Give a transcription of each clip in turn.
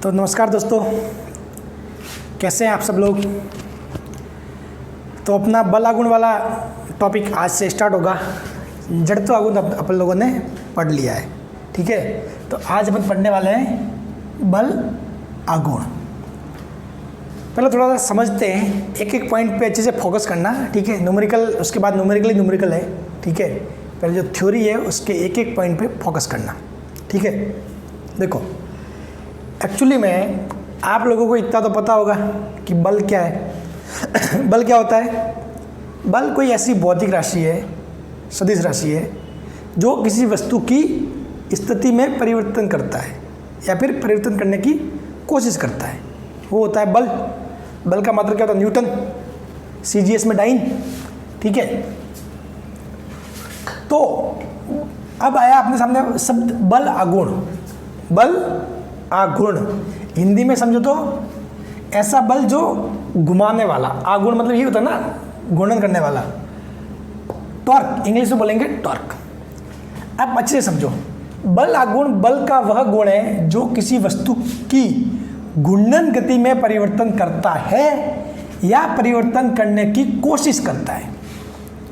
तो नमस्कार दोस्तों, कैसे हैं आप सब लोग। तो अपना बल आगुण वाला टॉपिक आज से स्टार्ट होगा। जड़त्व आगुण अपन लोगों ने पढ़ लिया है, ठीक है। तो आज अपन पढ़ने वाले हैं बल आगुण। पहले थोड़ा सा समझते हैं, एक एक पॉइंट पे अच्छे से फोकस करना, ठीक है। न्यूमेरिकल, उसके बाद न्यूमेरिकल है, ठीक है। पहले जो थ्योरी है उसके एक एक पॉइंट पे फोकस करना, ठीक है। देखो, एक्चुअली में आप लोगों को इतना तो पता होगा कि बल क्या है। बल क्या होता है? बल कोई ऐसी भौतिक राशि है, सदिश राशि है, जो किसी वस्तु की स्थिति में परिवर्तन करता है या फिर परिवर्तन करने की कोशिश करता है, वो होता है बल। बल का मात्रा क्या होता है? न्यूटन, CGS में डाइन, ठीक है। तो अब आया अपने सामने शब्द बल आगुण। बल आगुण हिंदी में समझो तो ऐसा बल जो घुमाने वाला। आगुण मतलब ये होता है ना, घूर्णन करने वाला। टॉर्क, इंग्लिश में बोलेंगे टॉर्क। अब अच्छे से समझो, बल आगुण बल का वह गुण है जो किसी वस्तु की घूर्णन गति में परिवर्तन करता है या परिवर्तन करने की कोशिश करता है,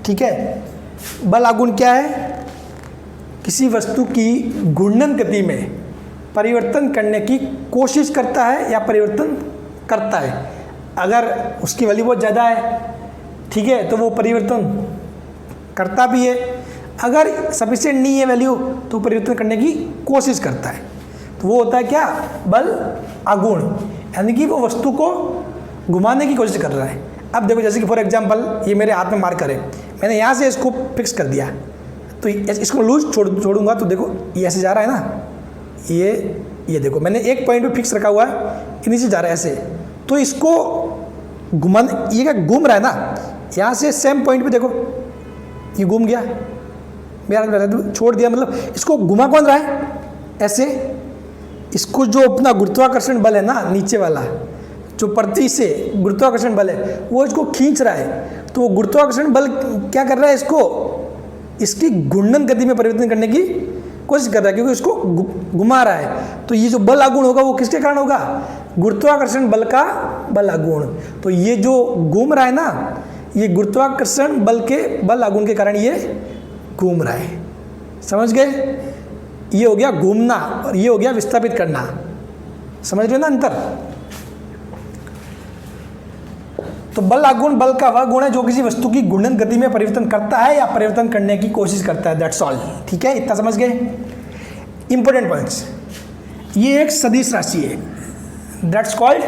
ठीक है। बल आगुण क्या है? किसी वस्तु की घूर्णन गति में परिवर्तन करने की कोशिश करता है या परिवर्तन करता है। अगर उसकी वैल्यू बहुत ज़्यादा है, ठीक है, तो वो परिवर्तन करता भी है। अगर सफिशिएंट नहीं है वैल्यू, तो परिवर्तन करने की कोशिश करता है। तो वो होता है क्या? बल आगुण, यानी कि वो वस्तु को घुमाने की कोशिश कर रहा है। अब देखो, जैसे कि फॉर एग्जांपल ये मेरे हाथ में मार्कर है, मैंने यहाँ से इसको फिक्स कर दिया, तो इसको लूज छोड़ूंगा तो देखो ये ऐसे जा रहा है ना, ये देखो मैंने एक पॉइंट पे फिक्स रखा हुआ है, ये नीचे जा रहा है ऐसे। तो इसको घुमान, ये क्या घूम रहा है ना, यहाँ से सेम पॉइंट पे देखो ये घूम गया, मेरा छोड़ दिया, मतलब इसको घुमा कौन रहा है? ऐसे। इसको जो अपना गुरुत्वाकर्षण बल है ना, नीचे वाला जो पृथ्वी से गुरुत्वाकर्षण बल है, वो इसको खींच रहा है। तो वो गुरुत्वाकर्षण बल क्या कर रहा है? इसको, इसकी घूर्णन गति में परिवर्तन करने की कोशिश कर रहा है, क्योंकि इसको घुमा रहा है। तो ये जो बल आगुण होगा वो किसके कारण होगा? गुरुत्वाकर्षण बल का बल आगुण। तो ये जो घूम रहा है ना, ये गुरुत्वाकर्षण बल के बल आगुण के कारण ये घूम रहा है। समझ गए? ये हो गया घूमना और ये हो गया विस्थापित करना। समझ रहे हो ना अंतर? तो बल आगुण बल का वह गुण है जो किसी वस्तु की घूर्णन गति में परिवर्तन करता है या परिवर्तन करने की कोशिश करता है। दैट्स ऑल, ठीक है। इतना समझ गए? इंपॉर्टेंट पॉइंट्स, ये एक सदिश राशि है, दैट्स कॉल्ड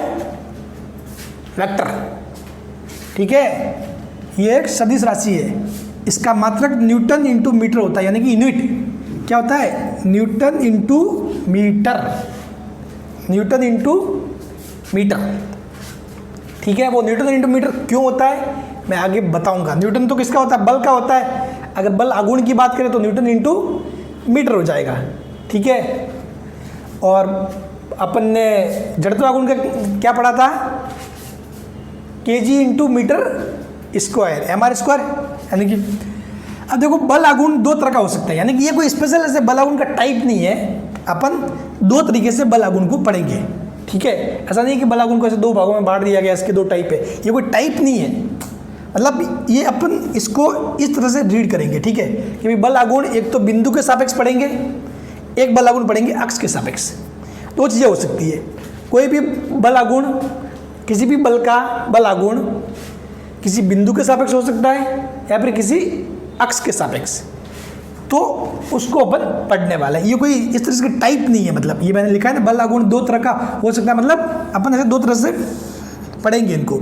वेक्टर, ठीक है। ये एक सदिश राशि है, इसका मात्रक न्यूटन इंटू मीटर होता है, यानी कि यूनिट क्या होता है? Newton into metre, newton into metre, ठीक है। वो न्यूटन इंटू मीटर क्यों होता है मैं आगे बताऊंगा। न्यूटन तो किसका होता है? बल का होता है। अगर बल आगुण की बात करें तो न्यूटन इंटू मीटर हो जाएगा, ठीक है। और अपन ने जड़त्व आगुण का क्या पढ़ा था? kg into metre square, mr², यानी कि अब देखो बल आगुण दो तरह का हो सकता है, यानी कि ये कोई स्पेशल ऐसे बल आगुण का टाइप नहीं है। अपन दो तरीके से बल आगुण को पढ़ेंगे, ठीक है। ऐसा नहीं कि बल आगुण को ऐसे दो भागों में बांट दिया गया, इसके दो टाइप है, ये कोई टाइप नहीं है। मतलब ये अपन इसको इस तरह से रीड करेंगे, ठीक है, कि भाई बल आगुण एक तो बिंदु के सापेक्ष पढ़ेंगे, एक बल आगुण पढ़ेंगे अक्ष के सापेक्ष। दो चीज़ें हो सकती है, कोई भी बल आगुण, किसी भी बल का बल आगुण किसी बिंदु के सापेक्ष हो सकता है या फिर किसी अक्ष के सापेक्ष। तो उसको अपन पढ़ने वाला है। ये कोई इस तरह का टाइप नहीं है, मतलब ये मैंने लिखा है ना, बल आगुण दो तरह का हो सकता है, मतलब अपन ऐसे दो तरह से पढ़ेंगे इनको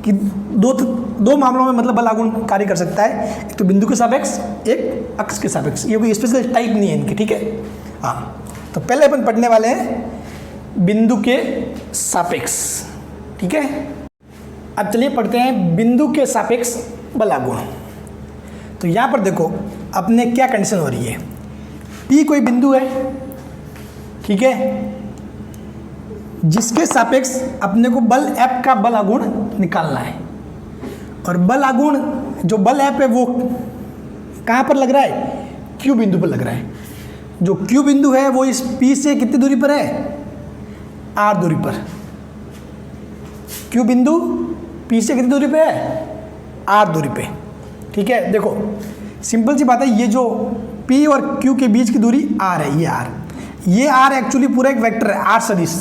कि दो मामलों में मतलब बल आगुण कार्य कर सकता है, एक तो बिंदु के सापेक्ष, एक अक्ष के सापेक्ष। ये कोई स्पेशल टाइप नहीं है इनकी, ठीक है। हाँ, तो पहले अपन पढ़ने वाले हैं बिंदु के सापेक्ष, ठीक है। अब चलिए पढ़ते हैं बिंदु के सापेक्ष बल आगुण। तो यहाँ पर देखो अपने क्या कंडीशन हो रही है। P कोई बिंदु है, ठीक है, जिसके सापेक्ष अपने को बल F का बल आगुण निकालना है। और बल आगुण जो बल F है वो कहाँ पर लग रहा है? Q बिंदु पर लग रहा है। जो Q बिंदु है वो इस P से कितनी दूरी पर है? आर दूरी पर, क्यू बिंदु पी से कितनी दूरी पे है, आर दूरी पे। ठीक है, देखो सिंपल सी बात है, ये जो पी और क्यू के बीच की दूरी आर है, ये आर एक्चुअली पूरा एक वेक्टर है, आर सदिश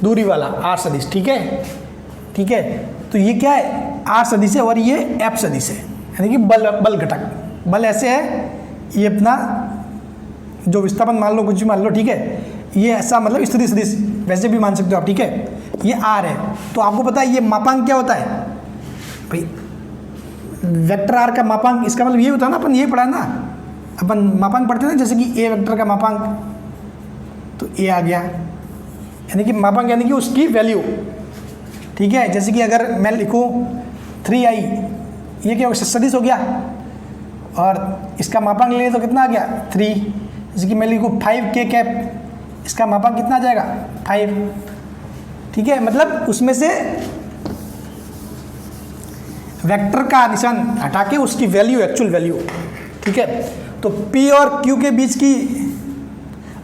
दूरी वाला आर सदिश। ठीक है, ठीक है, तो ये क्या है, आर सदिश है और ये एफ सदिश है, यानी कि बल घटक। बल ऐसे है, ये अपना जो विस्थापन मान लो, कुछ भी मान लो, ठीक है, ये ऐसा मतलब स्थिति सदिश वैसे भी मान सकते हो आप। ठीक है, ये आर है, तो आपको पता है ये मापांक क्या होता है भाई, वेक्टर आर का मापांक, इसका मतलब ये होता है ना, अपन ये पढ़ा है ना, अपन मापांक पढ़ते हैं ना, जैसे कि ए वेक्टर का मापांक, तो ए आ गया, यानी कि मापांक यानी कि उसकी वैल्यू। ठीक है, जैसे कि अगर मैं लिखूँ 3i, ये क्या सदिश हो गया, और इसका मापांक ले तो कितना आ गया 3। जैसे कि मैं लिखूँ 5k कैप, इसका मापांक कितना आ जाएगा 5। ठीक है, मतलब उसमें से वेक्टर का निशान हटा के उसकी वैल्यू, एक्चुअल वैल्यू। ठीक है, तो P और Q के बीच की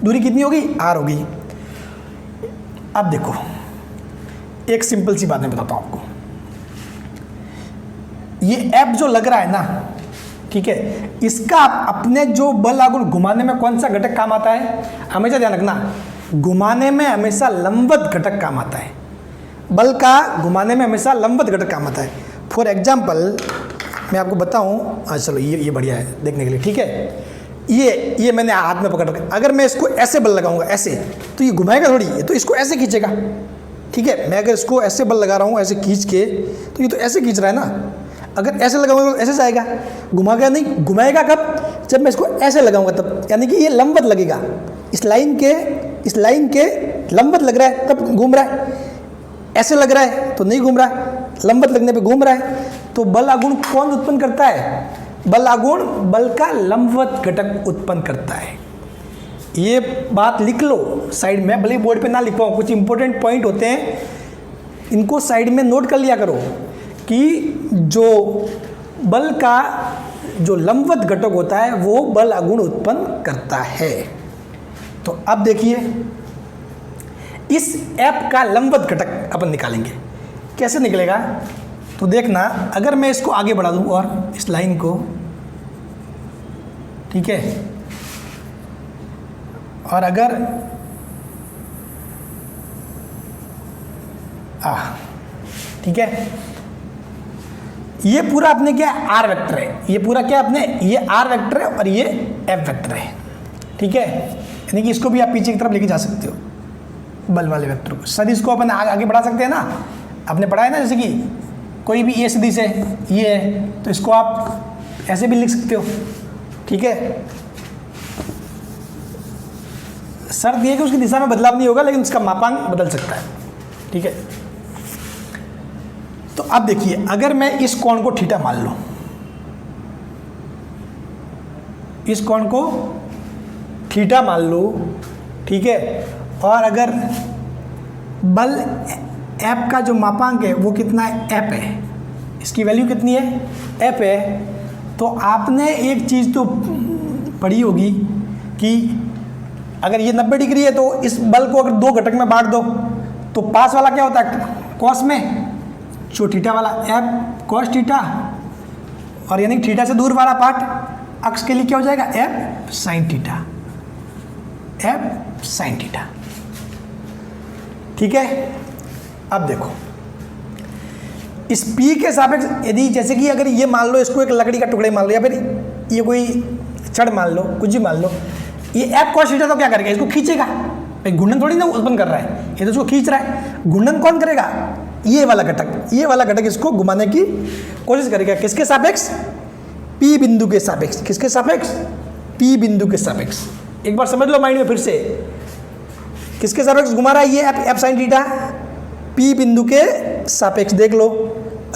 दूरी कितनी होगी, R होगी। अब देखो एक सिंपल सी बात मैं बताता हूँ आपको, ये F जो लग रहा है ना, ठीक है, इसका अपने जो बल आघूर्ण घुमाने में कौन सा घटक काम आता है, हमेशा ध्यान रखना, घुमाने में हमेशा लंबवत घटक काम आता है। बल का घुमाने में हमेशा लंबवत घटक काम आता है। फॉर एग्जाम्पल मैं आपको बताऊं, चलो ये बढ़िया है देखने के लिए। ठीक है, ये मैंने हाथ में पकड़ रखा, अगर मैं इसको ऐसे बल लगाऊंगा ऐसे, तो ये घुमाएगा थोड़ी, ये तो इसको ऐसे खींचेगा। ठीक है, मैं अगर इसको ऐसे बल लगा रहा हूँ ऐसे खींच के, तो ये तो ऐसे खींच रहा है ना, अगर ऐसे लगाऊंगा तो ऐसे जाएगा, घुमाएगा नहीं, घुमाएगा कब, जब मैं इसको ऐसे लगाऊंगा तब, यानी कि ये लंबवत लगेगा, इस लाइन के लंबवत लग रहा है तब घूम रहा है, ऐसे लग रहा है तो नहीं घूम रहा है, लंबवत लगने पे घूम रहा है। तो बल आघूर्ण कौन उत्पन्न करता है, बल आघूर्ण बल का लंबवत घटक उत्पन्न करता है। ये बात लिख लो साइड में, भले बोर्ड पे ना लिख पाऊँ, कुछ इंपॉर्टेंट पॉइंट होते हैं, इनको साइड में नोट कर लिया करो कि जो बल का जो लंबवत घटक होता है वो बल आघूर्ण उत्पन्न करता है। तो अब देखिए इस F का लंबवत घटक अपन निकालेंगे, कैसे निकलेगा, तो देखना, अगर मैं इसको आगे बढ़ा दूं और इस लाइन को, ठीक है, और अगर ठीक है, ये पूरा अपने क्या आर वेक्टर है, ये पूरा क्या अपने, ये आर वेक्टर है और ये एफ वेक्टर है। ठीक है, यानी कि इसको भी आप पीछे की तरफ लेके जा सकते हो, बल वाले वेक्टर को। सदिश को अपन आगे बढ़ा सकते हैं ना, आपने पढ़ा है ना, जैसे कि कोई भी ए सदिश है, ये है, तो इसको आप ऐसे भी लिख सकते हो। ठीक है, शर्त ये कि उसकी दिशा में बदलाव नहीं होगा, लेकिन उसका मापांक बदल सकता है। ठीक है, तो अब देखिए, अगर मैं इस कोण को थीटा मान लूं, इस कोण को थीटा मान लूं, ठीक है, और अगर बल F का जो मापांक है वो कितना है, F है, इसकी वैल्यू कितनी है, F है, तो आपने एक चीज़ तो पढ़ी होगी कि अगर ये 90 डिग्री है तो इस बल को अगर दो घटक में बांट दो तो पास वाला क्या होता है, कॉस में, जो थीटा वाला F कॉस थीटा, और यानी थीटा से दूर वाला पार्ट अक्ष के लिए क्या हो जाएगा, F sine theta, F sine theta. ठीक है, अब देखो इस P के सापेक्ष, यदि जैसे कि अगर ये मान लो, इसको एक लकड़ी का टुकड़े मान लो, या फिर ये कोई छड़ मान लो, कुछ भी मान लो, ये F cos थीटा तो क्या करेगा, इसको खींचेगा, भाई घूर्णन थोड़ी ना उत्पन्न कर रहा है, ये तो इसको खींच रहा है। घूर्णन कौन करेगा, ये वाला घटक इसको घुमाने की कोशिश करेगा, किसके सापेक्ष, P बिंदु के सापेक्ष, किसके सापेक्ष, P बिंदु के सापेक्ष। एक बार समझ लो माइंड में फिर से, किसके सापेक्ष घुमा रहा है, ये F साइन थीटा, P बिंदु के सापेक्ष। देख लो,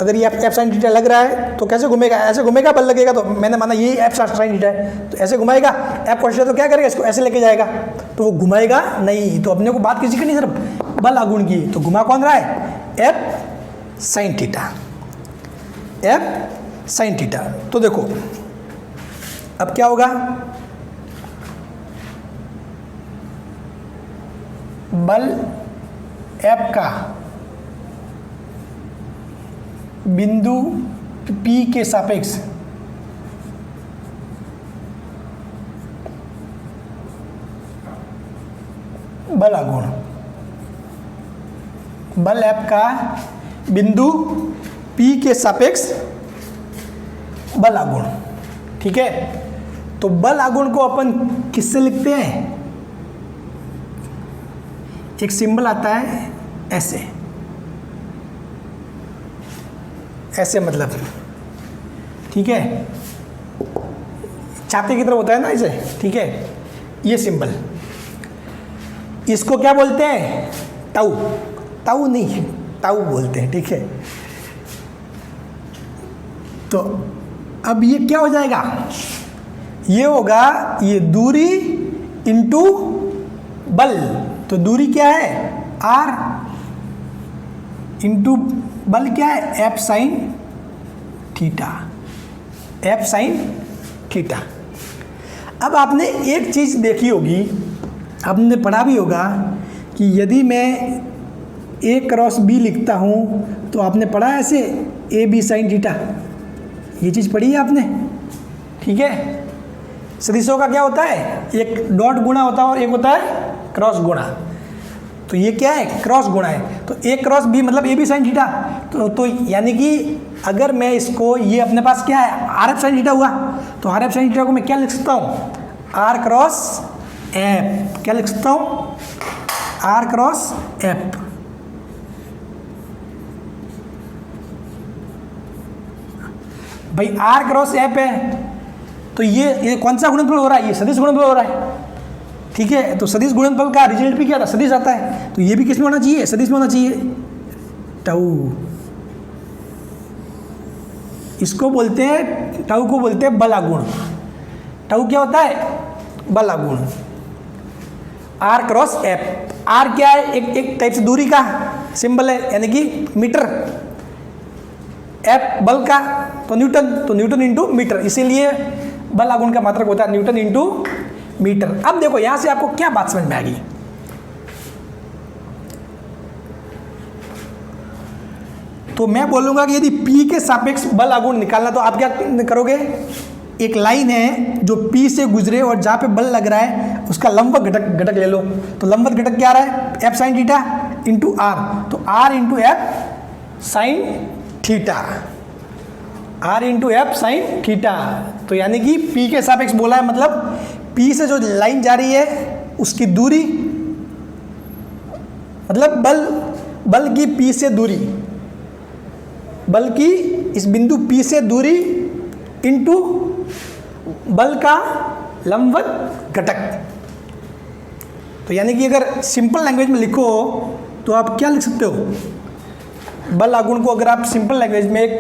अगर ये F साइन थीटा लग रहा है तो कैसे घूमेगा, ऐसे घूमेगा, बल लगेगा, तो मैंने माना ये F साइन थीटा है तो ऐसे घुमाएगा, F cos थीटा तो क्या करेगा, इसको ऐसे लेके जाएगा, तो वो घुमाएगा नहीं। तो अपने को बात किसी की नहीं, सिर्फ बल आघूर्ण की। तो घुमा कौन रहा है, F sine theta, F sign theta. तो देखो अब क्या होगा, बल एफ का बिंदु पी के सापेक्ष बल आघूर्ण, बल एफ का बिंदु पी के सापेक्ष बल आघूर्ण। ठीक है, तो बल आघूर्ण को अपन किससे लिखते हैं? एक सिंबल आता है ऐसे, ऐसे मतलब, ठीक है, छाते की तरफ होता है ना इसे, ठीक है, ये सिंबल, इसको क्या बोलते हैं? टाउ, टाउ नहीं, टाउ बोलते हैं। ठीक है, तो अब ये क्या हो जाएगा? ये होगा ये दूरी इंटू बल, तो दूरी क्या है? आर, इंटू बल क्या है? F sine theta, F sine theta. अब आपने एक चीज देखी होगी, आपने पढ़ा भी होगा कि यदि मैं ए क्रॉस बी लिखता हूं तो आपने पढ़ा है ऐसे ए बी साइन थीटा, ये चीज पढ़ी है आपने। ठीक है, सदिशों का क्या होता है? एक डॉट गुणा होता है और एक होता है क्रॉस गुणा, तो ये क्या है? क्रॉस गुणा है, तो ए क्रॉस बी मतलब ए बी साइन थीटा, तो यानी कि अगर मैं इसको, ये अपने पास क्या है? आर एफ साइन थीटा हुआ, तो आर एफ साइन थीटा को मैं क्या लिख सकता हूँ? आर क्रॉस एफ, क्या लिख सकता हूँ? R cross F. भाई आर क्रॉस एफ है, तो ये कौन सा गुणनफल हो रहा है? ये सदिश गुणनफल हो रहा है। ठीक है, तो सदिश गुणनफल का रिजल्ट भी क्या था? सदिश आता है, तो ये भी किस में होना चाहिए? सदिश में होना चाहिए। टाउ, इसको बोलते हैं, टाउ को बोलते हैं बल आघूर्ण। टाउ क्या होता है? बल आघूर्ण। आर क्रॉस एफ, आर क्या है? एक टाइप से दूरी का सिंबल है, यानी कि मीटर, एफ बल का, तो न्यूटन, तो न्यूटन इंटू मीटर, इसीलिए बल आघूर्ण का मात्रक होता है न्यूटन इंटू मीटर। अब देखो यहां से आपको क्या बात समझ में आ गई? तो मैं बोलूंगा कि यदि P के सापेक्ष बल आघूर्ण निकालना, तो आप क्या करोगे? एक लाइन है जो P से गुजरे और जहां पे बल लग रहा है उसका लंबवत घटक ले लो, तो लंबवत घटक क्या आ रहा है? F sine theta into R, तो R into F sine theta, R into F sine theta. तो यानी कि P के सापेक्ष बोला है, मतलब P से जो लाइन जा रही है उसकी दूरी, मतलब बल की P से दूरी, बल की इस बिंदु P से दूरी इंटू बल का लंबवत घटक। तो यानी कि अगर सिंपल लैंग्वेज में लिखो तो आप क्या लिख सकते हो? बल आघूर्ण को अगर आप सिंपल लैंग्वेज में एक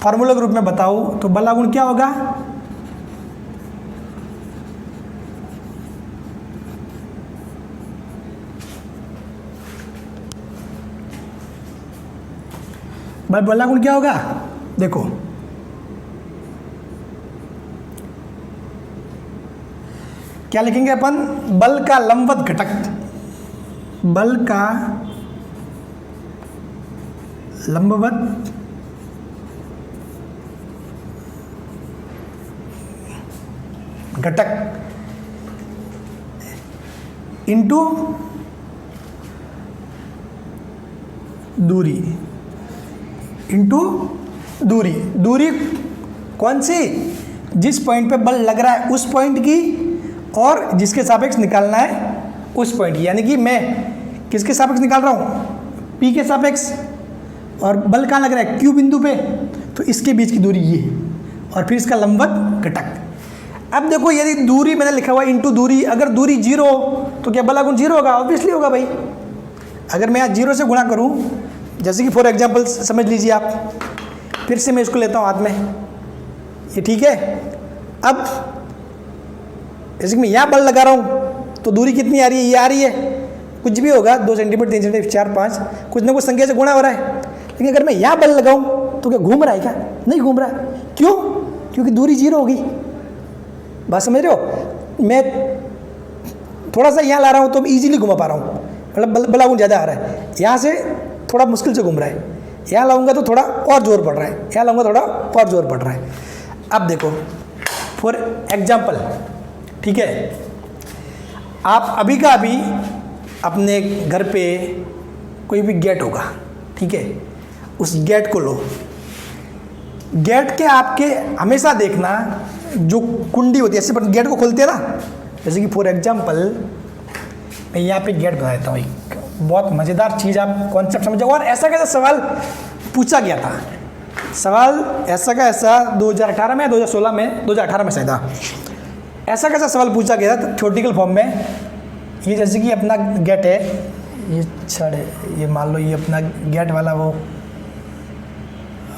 फॉर्मूला के रूप में बताओ तो बल आघूर्ण क्या होगा? बल आघूर्ण क्या होगा? देखो, क्या लिखेंगे अपन? बल का लंबवत घटक, बल का लंबवत घटक इंटू दूरी, इंटू दूरी, दूरी कौन सी? जिस पॉइंट पे बल लग रहा है उस पॉइंट की, और जिसके सापेक्ष निकालना है उस पॉइंट की। यानी कि मैं किसके सापेक्ष निकाल रहा हूँ? P के सापेक्ष, और बल कहाँ लग रहा है? Q बिंदु पे, तो इसके बीच की दूरी ये, और फिर इसका लंबवत घटक। अब देखो, यदि दूरी मैंने लिखा हुआ इंटू दूरी, अगर दूरी जीरो तो क्या बल आघूर्ण जीरो होगा? ऑब्वियसली होगा भाई। अगर मैं यहाँ जीरो से गुणा करूँ, जैसे कि फॉर एग्जांपल समझ लीजिए आप, फिर से मैं इसको लेता हूँ हाथ में, ये ठीक है। अब जैसे कि मैं यहाँ बल लगा रहा हूँ तो दूरी कितनी आ रही है? ये आ रही है, कुछ भी होगा, 2 सेंटीमीटर 3 सेंटीमीटर 4 5, कुछ ना कुछ संख्या से गुणा हो रहा है। लेकिन अगर मैं यहाँ बल लगाऊँ तो क्या घूम रहा है? क्या नहीं घूम रहा है। क्यों? क्योंकि दूरी जीरो होगी। बात समझ रहे हो? मैं थोड़ा सा यहाँ ला रहा हूँ तो मैं ईजिली घुमा पा रहा हूँ, मतलब बल आगुण ज़्यादा आ रहा है, यहाँ से थोड़ा मुश्किल से घूम रहा है, यहाँ लाऊंगा तो थोड़ा और जोर पड़ रहा है, यहाँ लाऊंगा थोड़ा और जोर पड़ रहा है। अब देखो फॉर एग्जाम्पल, ठीक है, आप अभी का अभी अपने घर पे कोई भी गेट होगा, ठीक है, उस गेट को लो, गेट के आपके हमेशा देखना जो कुंडी होती है, ऐसे पर गेट को खोलते हैं ना, जैसे कि फॉर एग्जाम्पल मैं यहाँ पे गेट बता देता हूँ, एक बहुत मज़ेदार चीज़ आप कॉन्सेप्ट समझो। और ऐसा कैसा सवाल पूछा गया था, सवाल ऐसा का ऐसा 2018 में 2016 में 2018 में शायद था, ऐसा कैसा सवाल पूछा गया था थ्योरेटिकल फॉर्म में। ये जैसे कि अपना गेट है, ये छड़, ये मान लो ये अपना गेट वाला वो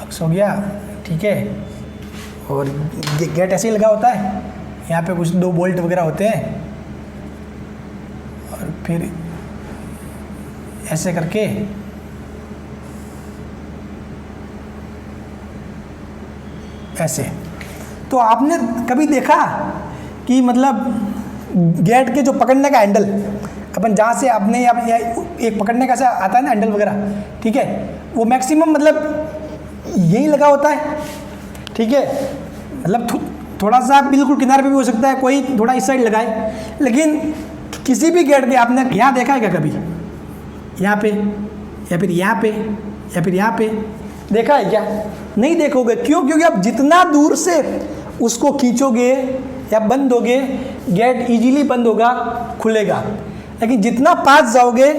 अक्स हो गया, ठीक है, और गेट ऐसे ही लगा होता है, यहाँ पे कुछ 2 बोल्ट वगैरह होते हैं, और फिर ऐसे करके ऐसे। तो आपने कभी देखा कि मतलब गेट के जो पकड़ने का हैंडल, अपन जहाँ से अपने एक पकड़ने का ऐसा आता है ना हैंडल वगैरह, ठीक है, वो मैक्सिमम मतलब यही लगा होता है, ठीक है, मतलब थोड़ा सा बिल्कुल किनारे पे भी हो सकता है, कोई थोड़ा इस साइड लगाए, लेकिन किसी भी गेट के आपने यहाँ देखा है क्या कभी, यहाँ पे या फिर यहाँ पे या फिर यहाँ पे देखा है क्या? नहीं देखोगे। क्यों? क्योंकि आप जितना दूर से उसको खींचोगे या बंद दोगे, गेट इजीली बंद होगा, खुलेगा, लेकिन जितना पास जाओगे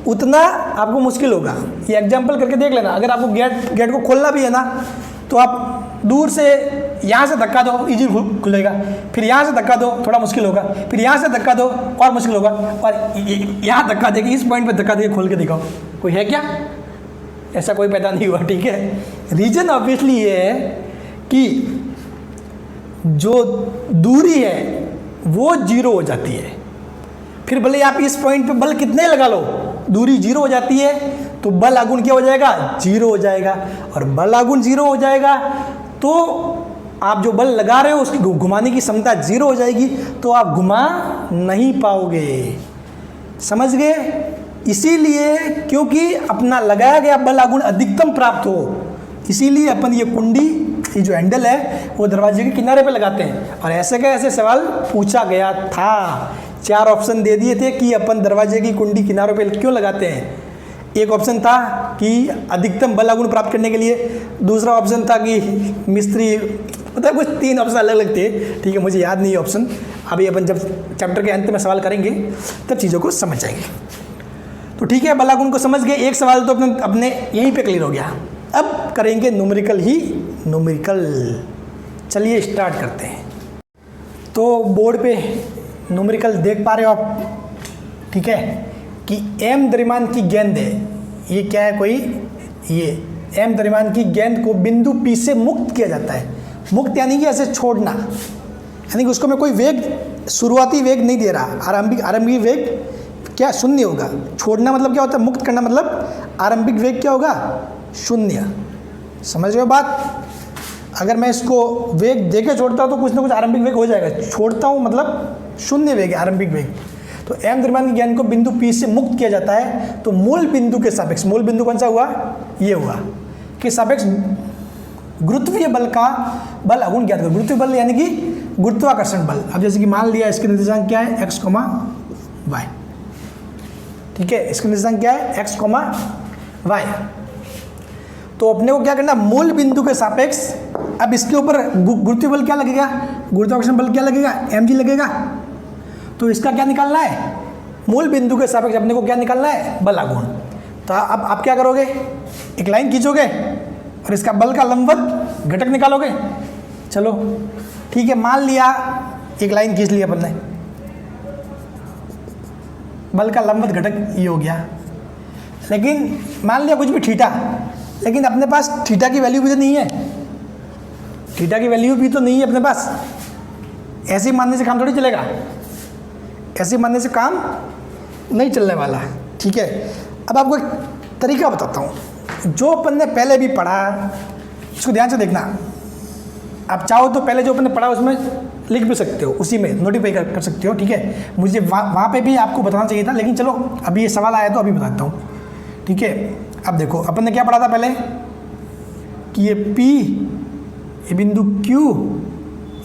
उतना आपको मुश्किल होगा। ये एग्जांपल करके देख लेना। अगर आपको गेट को खोलना भी है ना, तो आप दूर से यहाँ से धक्का दो, इजी खुलेगा, फिर यहाँ से धक्का दो, थोड़ा मुश्किल होगा, फिर यहाँ से धक्का दो और मुश्किल होगा, और यहाँ धक्का देके इस पॉइंट पे धक्का देके खोल के दिखाओ। कोई है क्या? ऐसा कोई पैदा नहीं हुआ, ठीक है। रीजन ऑब्वियसली ये है कि जो दूरी है वो जीरो हो जाती है। फिर भले आप इस पॉइंट पे बल कितने लगा लो, दूरी जीरो हो जाती है, तो बल आगुण क्या हो जाएगा? जीरो हो जाएगा। और बल आगुण जीरो हो जाएगा तो आप जो बल लगा रहे हो उसकी घुमाने की क्षमता जीरो हो जाएगी, तो आप घुमा नहीं पाओगे। समझ गए? इसीलिए क्योंकि अपना लगाया गया बल आगुण अधिकतम प्राप्त हो, इसीलिए अपन ये कुंडी, ये जो हैंडल है वो दरवाजे के किनारे पे लगाते हैं। और ऐसे का ऐसे सवाल पूछा गया था। 4 ऑप्शन दे दिए थे कि अपन दरवाजे की कुंडी किनारों पे क्यों लगाते हैं। एक ऑप्शन था कि अधिकतम बल आगुण प्राप्त करने के लिए, दूसरा ऑप्शन था कि मिस्त्री, मतलब कुछ 3 ऑप्शन अलग अलग थे, ठीक है, मुझे याद नहीं है ऑप्शन। अभी अपन जब चैप्टर के अंत में सवाल करेंगे तब चीज़ों को समझ जाएंगे। तो ठीक है, बल आगुण को समझ गए। एक सवाल तो अपने यहीं पे क्लियर हो गया। अब करेंगे न्यूमेरिकल ही न्यूमेरिकल। चलिए स्टार्ट करते हैं। तो बोर्ड पे न्यूमेरिकल देख पा रहे हो आप, ठीक है, कि m द्रव्यमान की गेंद है। ये क्या है? कोई ये m द्रव्यमान की गेंद को बिंदु P से मुक्त किया जाता है। मुक्त यानी कि ऐसे छोड़ना, यानी कि उसको मैं कोई वेग, शुरुआती वेग नहीं दे रहा। आरंभिक वेग क्या? शून्य होगा। छोड़ना मतलब क्या होता है? मुक्त करना मतलब आरंभिक वेग क्या होगा? शून्य। समझ रहे हो बात? अगर मैं इसको वेग देके छोड़ता हूँ तो कुछ ना कुछ आरंभिक वेग हो जाएगा। छोड़ता हूँ मतलब शून्य वेग है, आरंभिक वेग। तो m द्रव्यमान की गेंद को बिंदु P से मुक्त किया जाता है, तो मूल बिंदु के सापेक्ष, मूल बिंदु कौन सा हुआ? ये हुआ कि सापेक्ष गुरुत्वीय बल का बल आगुण ज्ञात करो। गुरुत्वीय बल यानी कि गुरुत्वाकर्षण बल। अब जैसे कि मान लिया इसके निर्देशांक क्या है? x, y, ठीक है, इसका निर्देशांक क्या है? x, y। तो अपने को क्या करना? मूल बिंदु के सापेक्ष, अब इसके ऊपर गुरुत्वीय बल क्या लगेगा? गुरुत्वाकर्षण बल क्या लगेगा? mg लगेगा। तो इसका क्या निकालना है? मूल बिंदु के सापेक्ष अपने को क्या निकालना है? बल आगुण। तो अब आप क्या करोगे? एक लाइन खींचोगे और इसका बल का लंबवत घटक निकालोगे। चलो ठीक है, मान लिया एक लाइन खींच लिया अपन ने, बल का लंबवत घटक ये हो गया। लेकिन मान लिया कुछ भी थीटा, लेकिन अपने पास थीटा की वैल्यू भी तो नहीं है। थीटा की वैल्यू भी तो नहीं है अपने पास। ऐसे ही मानने से काम थोड़ी चलेगा, ऐसे ही मानने से काम नहीं चलने वाला, ठीक है। अब आपको एक तरीका बताता हूँ जो अपन ने पहले भी पढ़ा, इसको ध्यान से देखना। आप चाहो तो पहले जो अपन ने पढ़ा उसमें लिख भी सकते हो, उसी में नोटिफाई कर सकते हो, ठीक है। मुझे वहाँ पे भी आपको बताना चाहिए था, लेकिन चलो अभी ये सवाल आया तो अभी बताता हूँ, ठीक है। अब देखो अपन ने क्या पढ़ा था पहले कि ये P, ये बिंदु Q,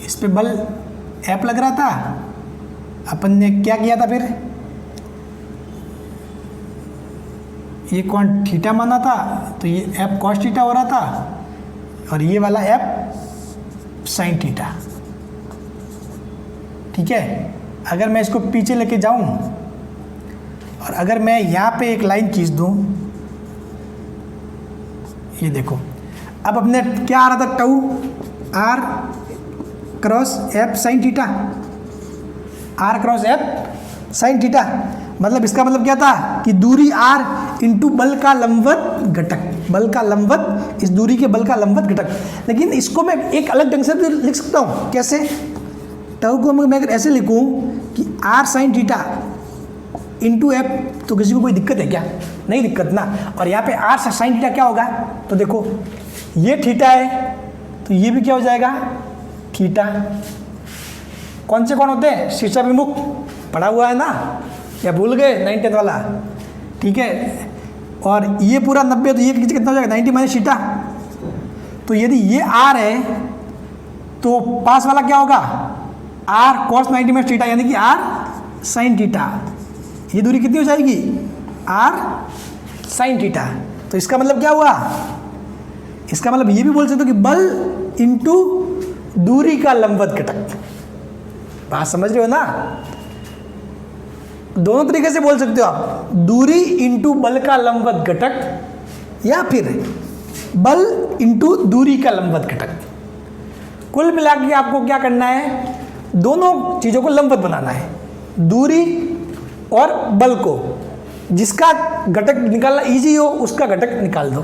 इस पे बल F लग रहा था। अपन ने क्या किया था फिर, ये कोण थीटा माना था, तो ये F cos थीटा हो रहा था, और ये वाला F sin थीटा, ठीक है। अगर मैं इसको पीछे लेके जाऊं और अगर मैं यहाँ पे एक लाइन खींच दूं, ये देखो, अब अपने क्या आ रहा था, tau R cross F sin theta, R cross F sin theta. मतलब इसका मतलब क्या था कि दूरी R इंटू बल का लंबवत घटक, बल का लंबवत, इस दूरी के बल का लंबवत घटक। लेकिन इसको मैं एक अलग ढंग से भी लिख सकता हूँ, कैसे, टाउ को मैं अगर ऐसे लिखूँ कि R sin theta into F, तो किसी को कोई दिक्कत है क्या, नहीं दिक्कत ना। और यहाँ पे R sin थीटा क्या होगा, तो देखो ये थीटा है, तो ये भी क्या हो जाएगा, थीटा। कौन से कौन होते हैं, शीर्षाभिमुख, पढ़ा हुआ है ना, या भूल गए 9th वाला, ठीक है। और ये पूरा 90, तो ये कितना हो जाएगा 90 माइनस थीटा। तो यदि ये R है तो पास वाला क्या होगा, R cos 90 माइनस थीटा, यानी कि R sin थीटा। ये दूरी कितनी हो जाएगी, R sin थीटा। तो इसका मतलब क्या हुआ, इसका मतलब ये भी बोल सकते हो कि बल इंटू दूरी का लंबवत घटक। बात समझ रहे हो ना, दोनों तरीके से बोल सकते हो आप, दूरी इंटू बल का लंबवत घटक या फिर बल इंटू दूरी का लंबवत घटक। कुल मिला के आपको क्या करना है, दोनों चीज़ों को लंबवत बनाना है, दूरी और बल को। जिसका घटक निकालना इजी हो उसका घटक निकाल दो।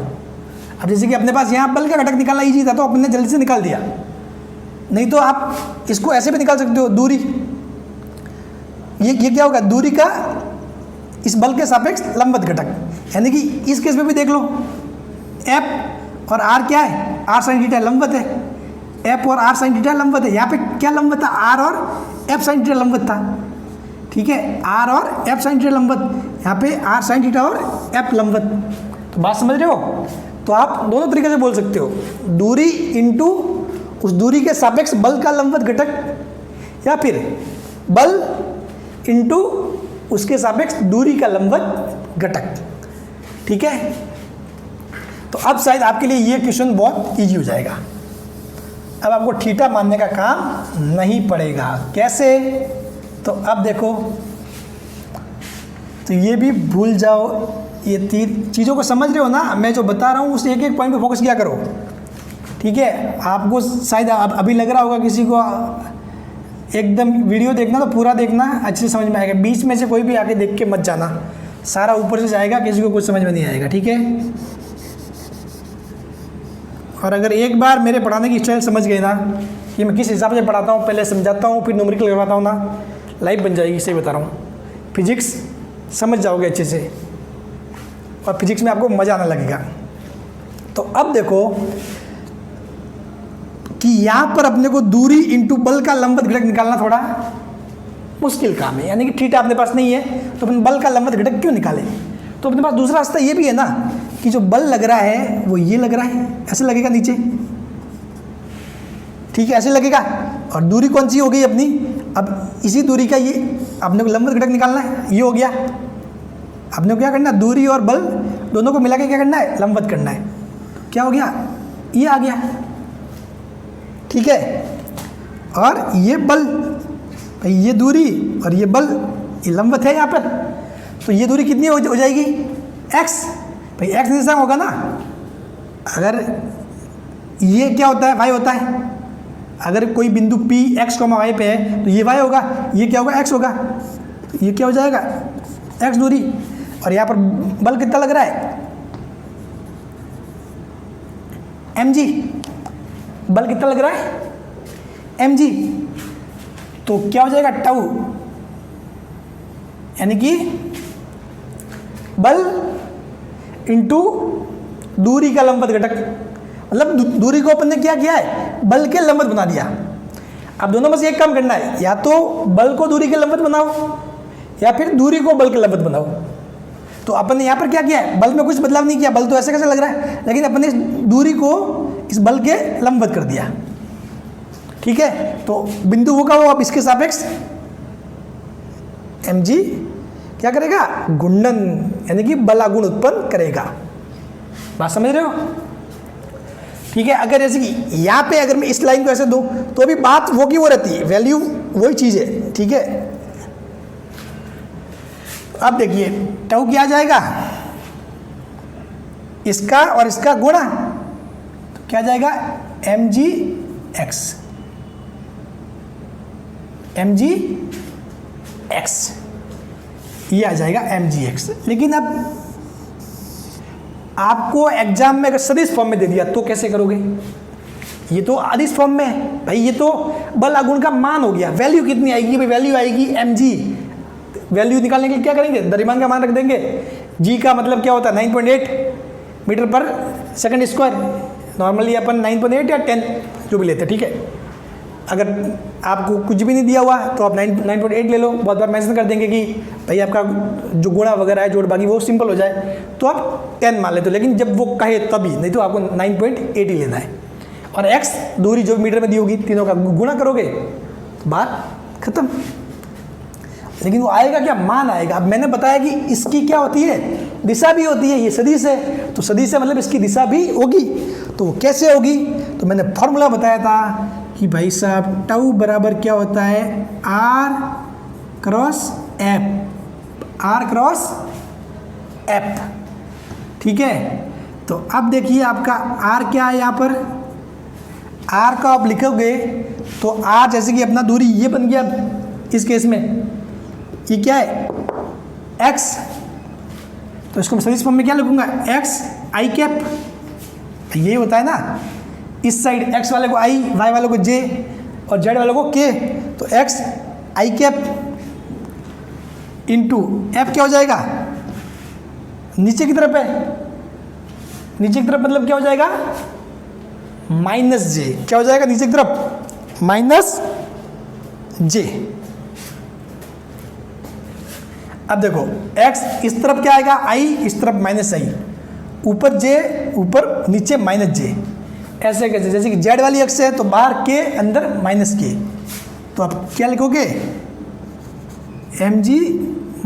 अब जैसे कि अपने पास यहाँ बल का घटक निकालना इजी था तो अपने जल्दी से निकाल दिया, नहीं तो आप इसको ऐसे भी निकाल सकते हो, दूरी, ये क्या होगा, दूरी का इस बल के सापेक्ष लंबवत घटक। यानी कि इस केस में भी देख लो, F और R क्या है, R sin थीटा लंबवत है, F और R sin थीटा लंबवत है। यहाँ पे क्या लंबवत था, R और F sin थीटा लंबवत था, ठीक है, R और F sin थीटा लंबवत, यहाँ पे R sin थीटा और F लंबवत। तो बात समझ रहे हो, तो आप दोनों तरीके से बोल सकते हो, दूरी इंटू उस दूरी के सापेक्ष बल का लंबवत घटक, या फिर बल इंटू उसके सापेक्ष दूरी का लंबवत घटक, ठीक है। तो अब शायद आपके लिए ये क्वेश्चन बहुत इजी हो जाएगा। अब आपको थीटा मानने का काम नहीं पड़ेगा। कैसे, तो अब देखो, तो ये भी भूल जाओ, ये तीन चीज़ों को समझ रहे हो ना, मैं जो बता रहा हूँ उस एक एक पॉइंट पे फोकस किया करो, ठीक है। आपको शायद अभी लग रहा होगा किसी को, एकदम वीडियो देखना तो पूरा देखना, अच्छे से समझ में आएगा, बीच में से कोई भी आके देख के मत जाना, सारा ऊपर से जाएगा, किसी को कुछ समझ में नहीं आएगा, ठीक है। और अगर एक बार मेरे पढ़ाने की स्टाइल समझ गए ना कि मैं किस हिसाब से पढ़ाता हूँ, पहले समझाता हूँ फिर न्यूमेरिकल करवाता हूँ ना, लाइफ बन जाएगी, सही बता रहा हूँ। फिजिक्स समझ जाओगे अच्छे से और फिजिक्स में आपको मज़ा आने लगेगा। तो अब देखो कि यहाँ पर अपने को दूरी इंटू बल का लंबवत घटक निकालना थोड़ा मुश्किल काम है, यानी कि थीटा अपने पास नहीं है तो अपन बल का लंबवत घटक क्यों निकालें। तो अपने पास दूसरा रास्ता ये भी है ना कि जो बल लग रहा है वो ये लग रहा है, ऐसे लगेगा नीचे, ठीक है, ऐसे लगेगा। और दूरी कौन सी हो गई अपनी, अब इसी दूरी का ये अपने को लंबवत घटक निकालना है, ये हो गया। अपने को क्या करना है, दूरी और बल दोनों को मिला के क्या करना है, लंबवत करना है। क्या हो गया, ये आ गया, ठीक है। और ये बल, भाई ये दूरी और ये बल, ये लंबवत है यहाँ पर, तो ये दूरी कितनी हो जाएगी, x, भाई x निर्देशांक होगा ना। अगर ये क्या होता है, y होता है, अगर कोई बिंदु P x, y पे है तो ये y होगा, ये क्या होगा, x होगा, तो ये क्या हो जाएगा, x दूरी। और यहाँ पर बल कितना लग रहा है, mg, बल कितना लग रहा है, mg, तो क्या हो जाएगा, टाउ, यानी कि बल इंटू दूरी का लंबवत घटक। मतलब दूरी को अपन ने क्या किया है, बल के लंबवत बना दिया। अब दोनों में से एक काम करना है, या तो बल को दूरी के लंबवत बनाओ या फिर दूरी को बल के लंबवत बनाओ। तो अपन ने यहाँ पर क्या किया है, बल में कुछ बदलाव नहीं किया, बल तो ऐसे कैसे लग रहा है, लेकिन अपन ने इस दूरी को इस बल के लंबवत कर दिया। ठीक है, तो बिंदु होगा वो अब इसके सापेक्ष mg क्या करेगा, घूर्णन यानी कि बल आघूर्ण उत्पन्न करेगा। बात समझ रहे हो? ठीक है, अगर जैसे कि यहाँ पे अगर मैं इस लाइन को ऐसे दूं तो भी बात वो की वो रहती है, वैल्यू वही चीज है। ठीक है, अब देखिए टाउ क्या आ जाएगा, इसका और इसका गुणा, तो क्या जाएगा mgx, ये आ जाएगा mgx। लेकिन अब आपको एग्जाम में अगर सदिश फॉर्म में दे दिया तो कैसे करोगे, ये तो अदिश फॉर्म में है भाई, ये तो बल आघूर्ण का मान हो गया। वैल्यू कितनी आएगी भाई, वैल्यू आएगी mg। वैल्यू निकालने के लिए क्या करेंगे, द्रव्यमान का मान रख देंगे। g का मतलब क्या होता है 9.8 मीटर पर सेकंड स्क्वायर, नॉर्मली अपन 9.8 या 10 जो भी लेते हैं। ठीक है, अगर आपको कुछ भी नहीं दिया हुआ तो आप 9.8 ले लो, बहुत बार मेंशन कर देंगे कि भाई आपका जो गुणा वगैरह है जोड़ बाकी वो सिंपल हो जाए, तो आप 10 मान लेते हो, लेकिन जब वो कहे तभी, नहीं तो आपको 9.8 ही लेना है। और x दूरी जो मीटर में दी होगी तीनों का गुणा करोगे, बात खत्म। लेकिन वो आएगा क्या, मान आएगा। अब मैंने बताया कि इसकी क्या होती है, दिशा भी होती है, ये सदिश है, तो सदिश है मतलब इसकी दिशा भी होगी। तो वो कैसे होगी, तो मैंने फॉर्मूला बताया था कि भाई साहब टाउ बराबर क्या होता है, r क्रॉस एफ। ठीक है, तो अब देखिए आपका r क्या है, यहाँ पर r का आप लिखोगे तो r जैसे कि अपना दूरी ये बन गया, इस केस में ये क्या है x, तो इसको मैं सदिश फॉर्म में क्या लिखूंगा, x i कैप, ये होता है ना, इस साइड x वाले को i, y वाले को j और z वाले को k, तो x i cap into f क्या हो जाएगा, नीचे की तरफ है, नीचे की तरफ मतलब क्या हो जाएगा माइनस j, क्या हो जाएगा नीचे की तरफ माइनस j। अब देखो x इस तरफ क्या आएगा i, इस तरफ माइनस i, ऊपर j ऊपर नीचे माइनस j, ऐसे कैसे, जैसे कि जेड वाली अक्ष है तो बाहर के अंदर माइनस के, तो आप क्या लिखोगे mg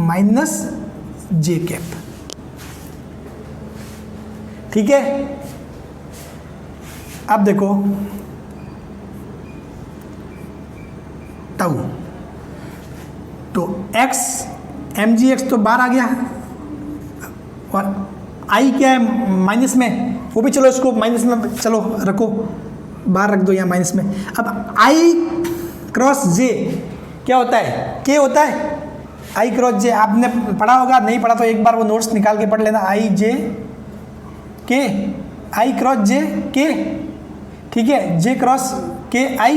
माइनस जे कैप। ठीक है, अब देखो टाउ, तो x mgx तो बाहर आ गया, और i क्या है माइनस में, वो भी चलो इसको माइनस में चलो रखो, बाहर रख दो यहाँ माइनस में। अब i क्रॉस j क्या होता है, k होता है, i क्रॉस j आपने पढ़ा होगा, नहीं पढ़ा तो एक बार वो नोट्स निकाल के पढ़ लेना, i j k, i cross j k। ठीक है, j cross k i,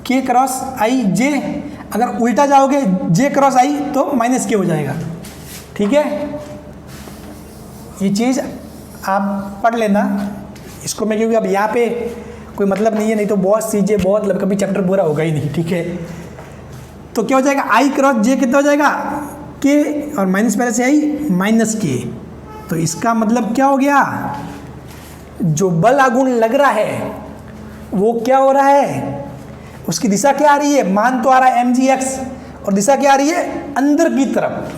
k cross i j, अगर उल्टा जाओगे j क्रॉस i तो माइनस k हो जाएगा। ठीक है, ये चीज़ आप पढ़ लेना इसको मैं, क्योंकि अब यहाँ पे कोई मतलब नहीं है, नहीं तो बहुत चीज़ें बहुत कभी चैप्टर पूरा होगा ही नहीं। ठीक है, तो क्या हो जाएगा i क्रॉस j कितना हो जाएगा k, और माइनस पहले से आई माइनस k, तो इसका मतलब क्या हो गया, जो बल आघूर्ण लग रहा है वो क्या हो रहा है, उसकी दिशा क्या आ रही है, मान तो आ रहा है mgx, और दिशा क्या आ रही है अंदर की तरफ,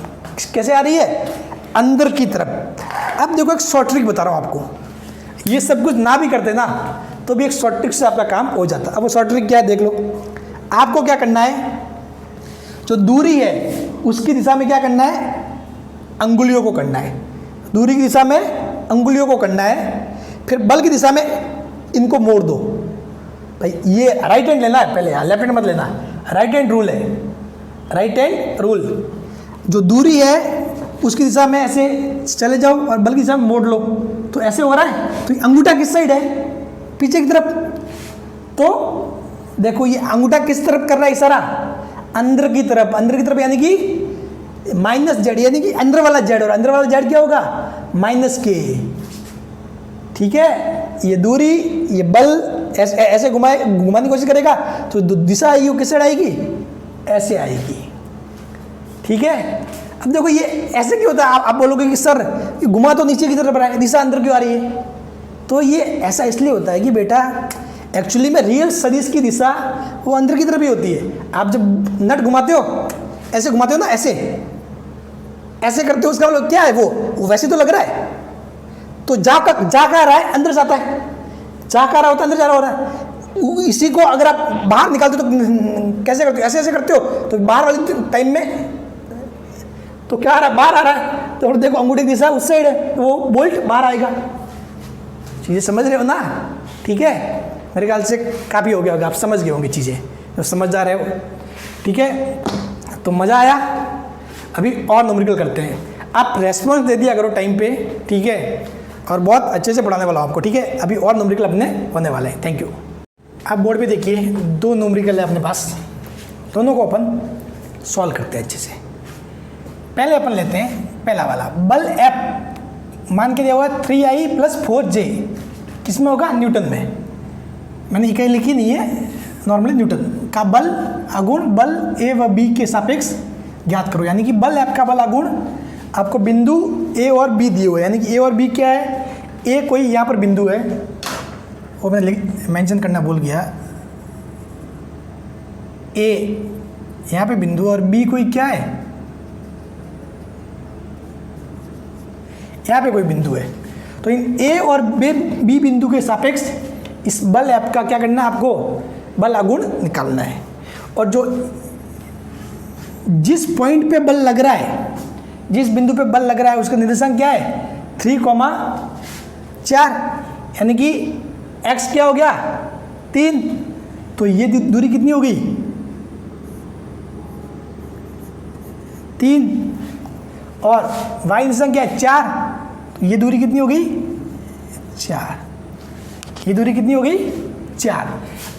कैसे आ रही है अंदर की तरफ। अब देखो एक शॉर्ट ट्रिक बता रहा हूँ आपको, ये सब कुछ ना भी करते ना तो भी एक शॉर्ट ट्रिक से आपका काम हो जाता। अब वो शॉर्ट ट्रिक क्या है देख लो, आपको क्या करना है, जो दूरी है उसकी दिशा में क्या करना है, अंगुलियों को करना है, दूरी की दिशा में अंगुलियों को करना है, फिर बल की दिशा में इनको मोड़ दो। भाई ये राइट हैंड लेना है पहले, लेफ्ट हैंड मत लेना, राइट हैंड रूल है, राइट हैंड रूल। जो दूरी है उसकी दिशा में ऐसे चले जाओ और बल की दिशा में मोड़ लो, तो ऐसे हो रहा है, तो अंगूठा किस साइड है, पीछे की तरफ। तो देखो ये अंगूठा किस तरफ कर रहा है इशारा, अंदर की तरफ, अंदर की तरफ यानी कि माइनस जेड, यानी कि अंदर वाला जेड, और अंदर वाला जेड क्या होगा माइनस के। ठीक है, ये दूरी, ये बल ऐसे घुमाने की कोशिश करेगा तो दिशा आएगी वो किस साइड आएगी, ऐसे आएगी। ठीक है, अब देखो ये ऐसे क्यों होता है, आप बोलोगे कि सर घुमा तो नीचे की तरफ रहा है, दिशा अंदर क्यों आ रही है? तो ये ऐसा इसलिए होता है कि बेटा एक्चुअली में रियल सदिश की दिशा वो अंदर की तरफ ही होती है। आप जब नट घुमाते हो, ऐसे घुमाते हो ना, ऐसे ऐसे करते हो, उसका मतलब क्या है, वो वैसे तो लग रहा है, तो जा कहाँ रहा है, अंदर जाता है, जा कहाँ रहा होता है, अंदर जा रहा होता है। इसी को अगर आप बाहर निकालते हो तो कैसे करते हो, ऐसे ऐसे करते हो, तो बाहर वाले टाइम में तो क्या आ रहा है, बाहर आ रहा है, तो देखो अंगूठी की दिशा उस साइड है, तो वो बोल्ट बाहर आएगा। चीज़ें समझ रहे हो ना? ठीक है, मेरे ख्याल से काफ़ी हो गया होगा, आप समझ गए होंगे चीज़ें, तो समझदार है वो। ठीक है, तो मज़ा आया। अभी और न्यूमेरिकल करते हैं। आप रेस्पॉन्स दे दिया करो टाइम पे, ठीक है, और बहुत अच्छे से पढ़ाने वाला हूं आपको। ठीक है, अभी और न्यूमेरिकल अपने होने वाले हैं। Thank you. आप बोर्ड पे देखिए, 2 न्यूमेरिकल है अपने पास, दोनों को अपन सॉल्व करते हैं अच्छे से। पहले अपन लेते हैं पहला वाला, बल F मान के दिया हुआ 3I + 4J, किसमें होगा, न्यूटन में। मैंने इकाई लिखी नहीं है, नॉर्मली न्यूटन का बल आघूर्ण बल A व B के सापेक्ष ज्ञात करो। यानी कि बल F का बल आघूर्ण आपको बिंदु A और B दिए हुए, यानी कि A और B क्या है, A कोई यहाँ पर बिंदु है, वो मैं मेंशन करना भूल गया, A यहाँ पे बिंदु और B कोई क्या है, यहाँ पे कोई बिंदु है। तो इन A और B बिंदु के सापेक्ष इस बल F का क्या करना है, आपको बल आघूर्ण निकालना है। और जो जिस पॉइंट पे बल लग रहा है, जिस बिंदु पे बल लग रहा है, उसका निर्देशांक क्या है, 3,4, यानी कि x क्या हो गया, 3। तो ये दूरी कितनी हो गई, 3, और y निर्देशांक क्या है, 4। तो ये दूरी कितनी हो गई, 4। ये दूरी कितनी हो गई, 4।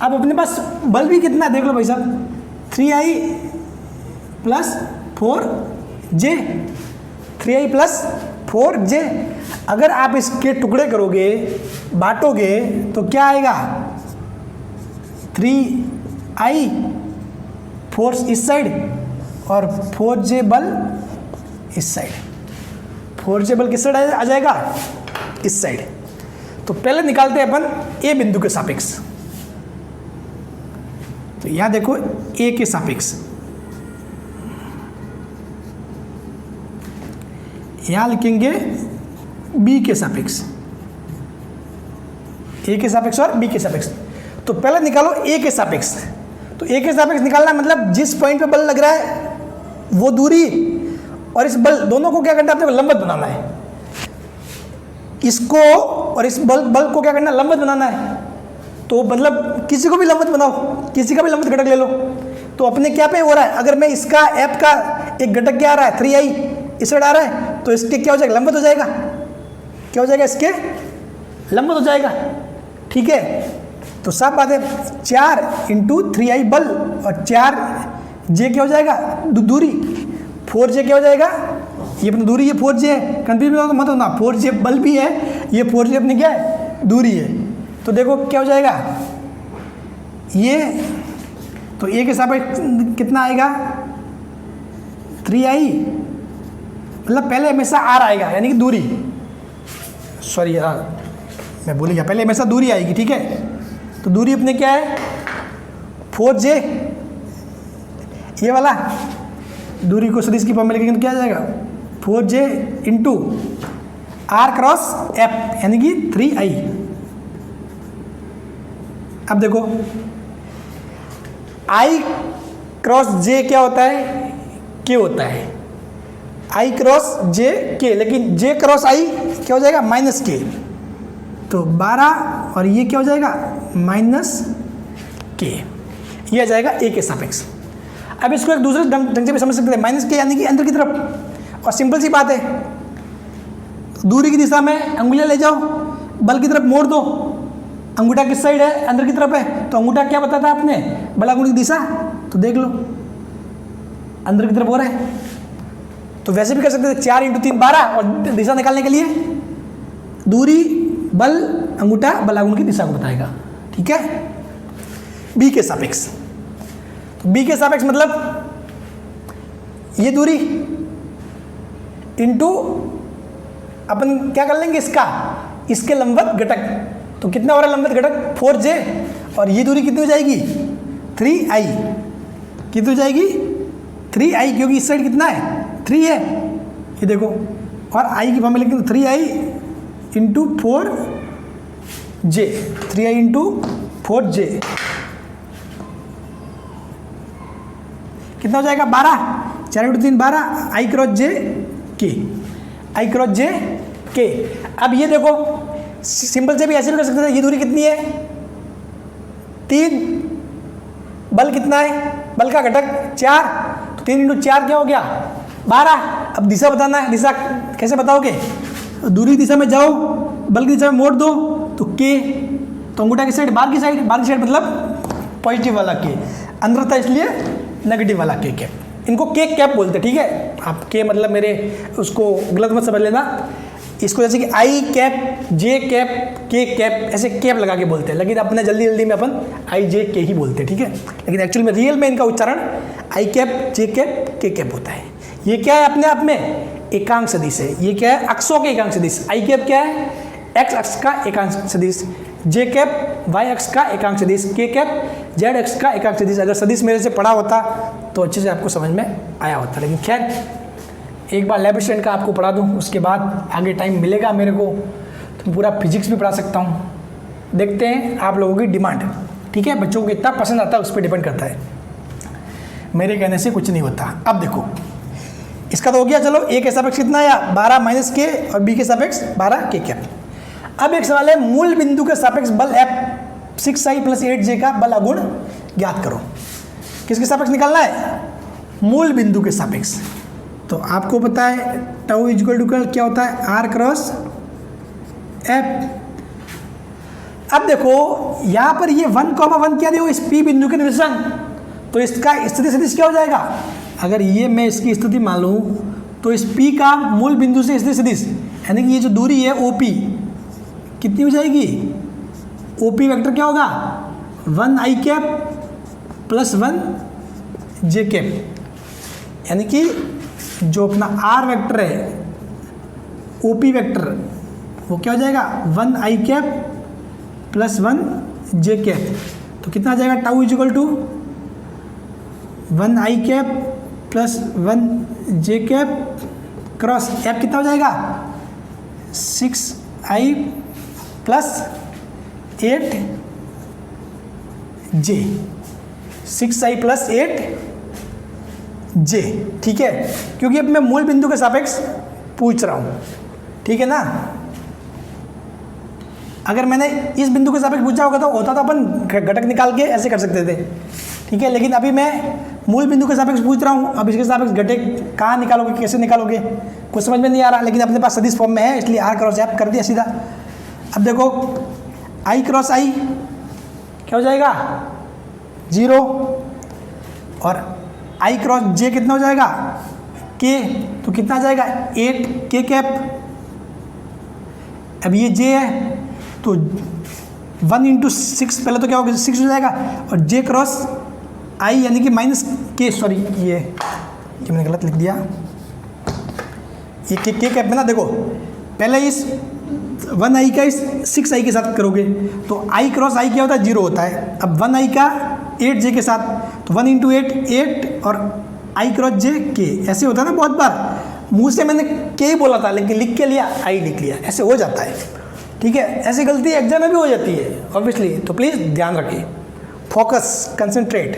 अब अपने पास बल भी कितना है, देख लो भाई साहब, 3I + 4J, 3I + 4J। अगर आप इसके टुकड़े करोगे, बांटोगे, तो क्या आएगा, 3I 4 इस साइड और 4J बल इस साइड। 4J बल किस साइड आ जाएगा, इस साइड। तो पहले निकालते हैं अपन A बिंदु के सापेक्ष। तो यहां देखो A के सापेक्ष, यहां लिखेंगे B के सापेक्ष, A के सापेक्ष और B के सापेक्ष। तो पहले निकालो A के सापेक्ष। तो A के सापेक्ष निकालना मतलब जिस पॉइंट पे बल लग रहा है वो दूरी और इस बल दोनों को क्या करना है, अपने को लंबवत बनाना है। इसको और इस बल को क्या करना है, लंबवत बनाना है। तो मतलब किसी को भी लंबवत बनाओ, किसी का भी लंबवत घटक ले लो। तो अपने क्या पे हो रहा है, अगर मैं इसका F का एक घटक क्या आ रहा है, 3I इस साइड आ रहा है, तो इसके क्या हो जाएगा, लंबवत हो जाएगा। क्या हो जाएगा, इसके लंबवत हो जाएगा। ठीक है, तो सब बात है, 4 × 3I बल और 4J क्या हो जाएगा, दूरी, 4J क्या हो जाएगा, ये अपनी दूरी, ये 4J है, कंफ्यूज मत होना, 4J बल भी है, ये 4J अपनी क्या है, दूरी है। तो देखो क्या हो जाएगा, ये तो A के सापेक्ष कितना आएगा, 3I, मतलब पहले हमेशा R आएगा, यानी कि दूरी, सॉरी यार मैं भूल गया, पहले हमेशा दूरी आएगी। ठीक है, तो दूरी अपने क्या है, 4J, ये वाला दूरी को सदिश की फॉर्म में लिखेंगे तो क्या आ जाएगा, 4J × R × F, यानी कि 3I। अब देखो I × J क्या होता है, K होता है, I × J K, लेकिन J × I क्या हो जाएगा, -K। तो 12 और ये क्या हो जाएगा, -K, ये आ जाएगा A के सापेक्ष। अब इसको एक दूसरे ढंग से भी समझ सकते हैं, -K यानी कि अंदर की तरफ। और सिंपल सी बात है, दूरी की दिशा में अंगुलियां ले जाओ, बल की तरफ मोड़ दो, अंगूठा किस साइड है, अंदर की तरफ है, तो अंगूठा क्या बताता है आपने, बल आघूर्ण की दिशा, तो देख लो अंदर की तरफ हो रहा है। तो वैसे भी कर सकते थे, 4 × 3 12, और दिशा निकालने के लिए दूरी बल अंगूठा बल आघूर्ण की दिशा को बताएगा। ठीक है, बी के सापेक्ष। तो बी के सापेक्ष मतलब ये दूरी इनटू अपन क्या कर लेंगे इसके लंबवत घटक। तो कितना हो रहा है लंबवत घटक 4j, और ये दूरी कितनी हो जाएगी 3i। कितनी हो जाएगी 3i, क्योंकि इस साइड कितना है 3 है, ये देखो, और i की फॉर्म में लिखेंगे तो 3i into 4j, 3i into 4j कितना हो जाएगा 12, 4 × 3 12, i cross j k, i cross j k। अब ये देखो सिंपल से भी ऐसे भी कर सकते थे, ये दूरी कितनी है 3, बल कितना है, बल का घटक 4, तो 3 × 4 क्या हो गया 12। अब दिशा बताना है, दिशा कैसे बताओगे, दूरी की दिशा में जाओ, बल की दिशा में मोड़ दो तो k, तो अंगूठा की साइड बाहर की साइड, बाहर की साइड मतलब पॉजिटिव वाला k, अंदर था इसलिए नेगेटिव वाला k कैप। इनको k कैप बोलते हैं, ठीक है। आप k मतलब मेरे उसको गलत मत समझ लेना, इसको जैसे कि i cap, j cap, k cap, ऐसे कैप लगा के बोलते हैं, लेकिन अपने जल्दी जल्दी में अपन i j k ही बोलते हैं, ठीक है। लेकिन एक्चुअल में रियल में इनका उच्चारण i cap, j cap, k cap होता है। ये क्या है अपने आप में एकांक सदिश है। ये क्या है अक्षों के एकांक सदिश। i कैप क्या है x अक्ष का एकांक सदिश, j कैप y अक्ष का एकांक सदिश, k कैप z अक्ष का एकांक सदिश। अगर सदिश मेरे से पढ़ा होता तो अच्छे से आपको समझ में आया होता, लेकिन खैर एक बार लैब स्टूडेंट का आपको पढ़ा दूं, उसके बाद आगे टाइम मिलेगा मेरे को तो पूरा फिजिक्स भी पढ़ा सकता हूं। देखते हैं आप लोगों की डिमांड, ठीक है। बच्चों को कितना पसंद आता है उस पर डिपेंड करता है, मेरे कहने से कुछ नहीं होता। अब देखो इसका तो हो गया, चलो a के सापेक्ष कितना आया 12 माइनस k, और b के सापेक्ष 12 k कैप। अब एक सवाल है, मूल बिंदु के सापेक्ष बल F 6i + 8j का बल अगुण ज्ञात करो। किसके सापेक्ष निकालना है, मूल बिंदु के सापेक्ष। तो आपको पता है टाउ इक्वल टू क्या होता है r क्रॉस f। अब देखो यहाँ पर ये 1,1 क्या दिया, इस p बिंदु के निर्देशांक, तो इसका स्थिति सदिश क्या हो जाएगा। अगर ये मैं इसकी स्थिति मान लूँ तो इस p का मूल बिंदु से स्थिति सदिश, यानी कि ये जो दूरी है OP कितनी हो जाएगी, OP वेक्टर क्या होगा 1i cap plus 1j cap, यानी कि जो अपना r वेक्टर है OP वेक्टर वो क्या हो जाएगा 1i cap plus 1j cap. तो कितना आ जाएगा tau equal to 1i cap plus 1j cap cross f कितना हो जाएगा 6i plus 8j, 6i plus 8j, ठीक है। क्योंकि अब मैं मूल बिंदु के सापेक्ष पूछ रहा हूँ, ठीक है ना। अगर मैंने इस बिंदु के सापेक्ष पूछा होगा तो होता तो अपन घटक निकाल के ऐसे कर सकते थे, ठीक है। लेकिन अभी मैं मूल बिंदु के सापेक्ष पूछ रहा हूँ, अब इसके सापेक्ष घटक कहाँ निकालोगे, कैसे निकालोगे, कुछ समझ में नहीं आ रहा। लेकिन अपने पास सदिश फॉर्म में है इसलिए r क्रॉस f कर दिया सीधा। अब देखो i क्रॉस i क्या हो जाएगा 0, और i क्रॉस j कितना हो जाएगा k, तो कितना आ जाएगा 8k कैप। अब ये j है तो 1 × 6 पहले तो क्या होगा 6 हो जाएगा, और j क्रॉस i यानी कि माइनस k, सॉरी ये मैंने गलत लिख दिया, ये k कैप में ना। देखो पहले इस 1i का इस 6i के साथ करोगे तो i क्रॉस i क्या होता है 0 होता है। अब 1i का 8j के साथ, तो 1 × 8 8, और i क्रॉस j k, ऐसे होता है ना। बहुत बार मुंह से मैंने k ही बोला था लेकिन लिख के लिया i लिख लिया, ऐसे हो जाता है, ठीक है। ऐसी गलती एग्जाम में भी हो जाती है ऑब्वियसली, तो प्लीज़ ध्यान रखिए, फोकस, कंसंट्रेट।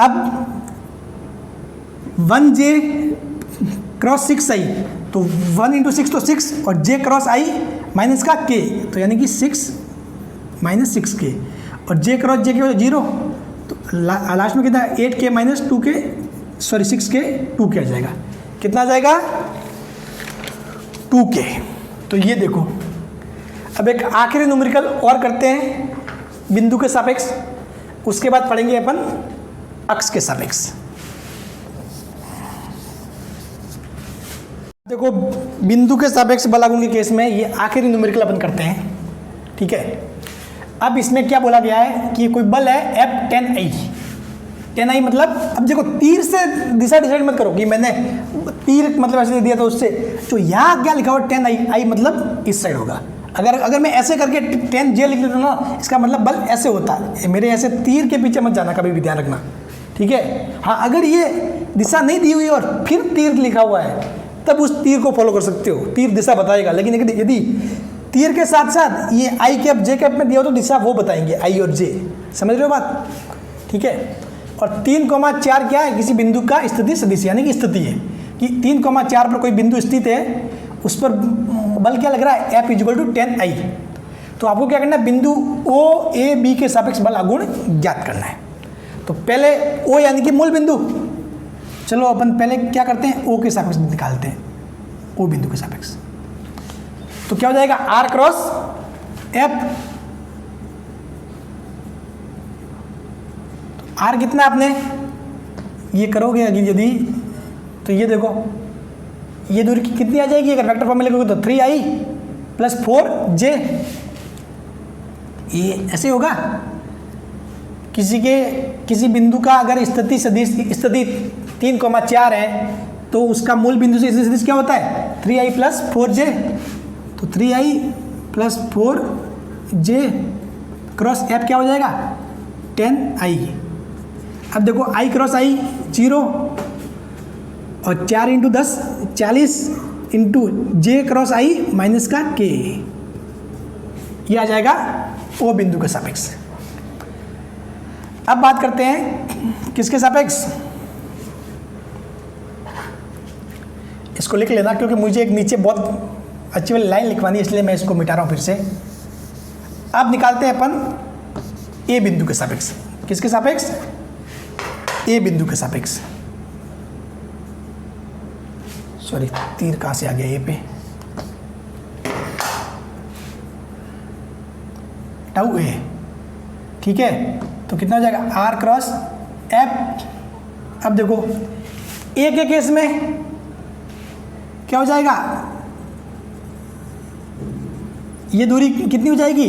अब 1j क्रॉस 6i, तो 1 × 6 तो 6, और j क्रॉस i माइनस का k, तो यानी कि 6 माइनस 6k, और j क्रॉस j के 0, तो लास्ट में कितना 8k minus 2k, sorry 6k 2k आ जाएगा। कितना आ जाएगा 2k। तो ये देखो अब एक आखिरी न्यूमेरिकल और करते हैं बिंदु के सापेक्ष, उसके बाद पढ़ेंगे अपन अक्ष के सापेक्ष। देखो बिंदु के सापेक्ष बल आघूर्ण के केस में ये आखिरी न्यूमेरिकल अपन करते हैं, ठीक है। अब इसमें क्या बोला गया है कि कोई बल है F10I। 10I मतलब, अब देखो तीर से दिशा डिसाइड मत करो कि मैंने तीर मतलब ऐसे दे दिया तो उससे, जो यहाँ क्या लिखा हुआ 10I मतलब इस साइड होगा। अगर मैं ऐसे करके 10J लिख लेता ना, इसका मतलब बल ऐसे होता है। मेरे ऐसे तीर के पीछे मत जाना, कभी भी ध्यान रखना, ठीक है। हाँ, अगर ये दिशा नहीं दी हुई और फिर तीर लिखा हुआ है तब उस तीर को फॉलो कर सकते हो, तीर दिशा बताएगा। लेकिन यदि तीर के साथ साथ ये I कैप J कैप में दिया हो तो दिशा वो बताएंगे, I और J। समझ रहे हो बात, ठीक है। और 3,4 क्या है, किसी बिंदु का स्थिति सदिश, यानी कि स्थिति है कि 3,4 पर कोई बिंदु स्थित है, उस पर बल क्या लग रहा है, F = 10I। तो आपको क्या करना है, बिंदु O A B के सापेक्ष बल आघूर्ण ज्ञात करना है। तो पहले O यानी कि मूल बिंदु, चलो अपन पहले क्या करते हैं, O के सापेक्ष निकालते हैं, O बिंदु के सापेक्ष। तो क्या हो जाएगा, R क्रॉस F। R कितना आपने ये करोगे यदि, तो ये देखो ये दूरी कितनी आ जाएगी, अगर वेक्टर फॉर्म में लिखोगे तो 3I + 4J। ये ऐसे होगा, किसी बिंदु का अगर स्थिति सदिश, स्थिति 3,4 है तो उसका मूल बिंदु से सदिश क्या होता है, 3I + 4J। तो 3I + 4J क्रॉस F क्या हो जाएगा, 10I। अब देखो I क्रॉस I 0 और 4 × 10 40 × J क्रॉस I माइनस का K, ये आ जाएगा O बिंदु के सापेक्ष। अब बात करते हैं किसके सापेक्ष, इसको लिख लेना क्योंकि मुझे एक नीचे बहुत अच्छी वाली लाइन लिखवानी है, इसलिए मैं इसको मिटा रहा हूं फिर से। अब निकालते हैं अपन A बिंदु के सापेक्ष। किसके सापेक्ष, A बिंदु के सापेक्ष। सॉरी, तीर कहाँ से आ गया, A पे, टाउ A, ठीक है। तो कितना हो जाएगा, R क्रॉस F। अब देखो A के केस में क्या हो जाएगा, ये दूरी कितनी हो जाएगी,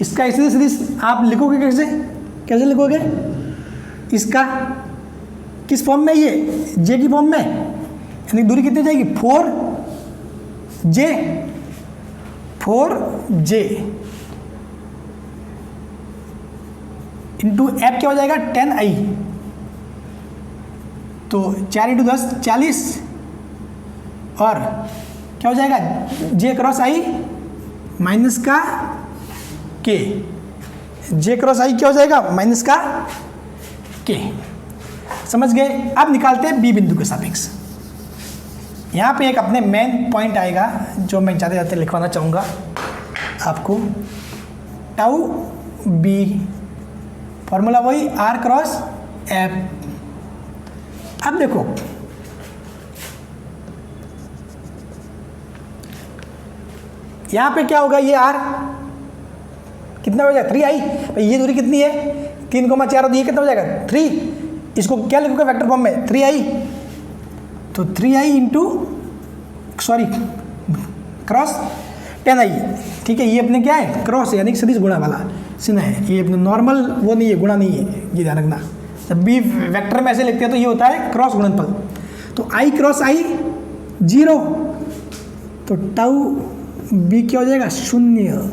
इसका स्थिति सदिश आप लिखोगे कैसे लिखोगे, इसका किस फॉर्म में, ये J की फॉर्म में, यानी दूरी कितनी हो जाएगी, 4J इंटू F क्या हो जाएगा, 10I। तो 4 × 10 40 और क्या हो जाएगा, J क्रॉस I माइनस का K। J क्रॉस I क्या हो जाएगा, माइनस का K। समझ गए। अब निकालते हैं B बिंदु के सापेक्ष। यहाँ पे एक अपने मेन पॉइंट आएगा जो मैं जाते जाते लिखवाना चाहूँगा आपको, टाउ B, फॉर्मूला वही R क्रॉस F। अब देखो यहाँ पे क्या होगा, ये R कितना हो जाएगा, 3I। भाई ये दूरी कितनी है, 3,4 और ये कितना हो जाएगा, 3। इसको क्या लिखोगे वेक्टर फॉर्म में, 3I। तो 3I into sorry cross 10I, ठीक है। ये अपने क्या है, क्रॉस यानी सदिश गुणा वाला चिन्ह है, ये अपने नॉर्मल वो नहीं है, गुणा नहीं है, ये ध्यान रखना। जब भी वेक्टर में ऐसे लिखते हैं तो ये होता है क्रॉस गुणनफल। तो I क्रॉस I 0, तो टाउ B क्या हो जाएगा, 0।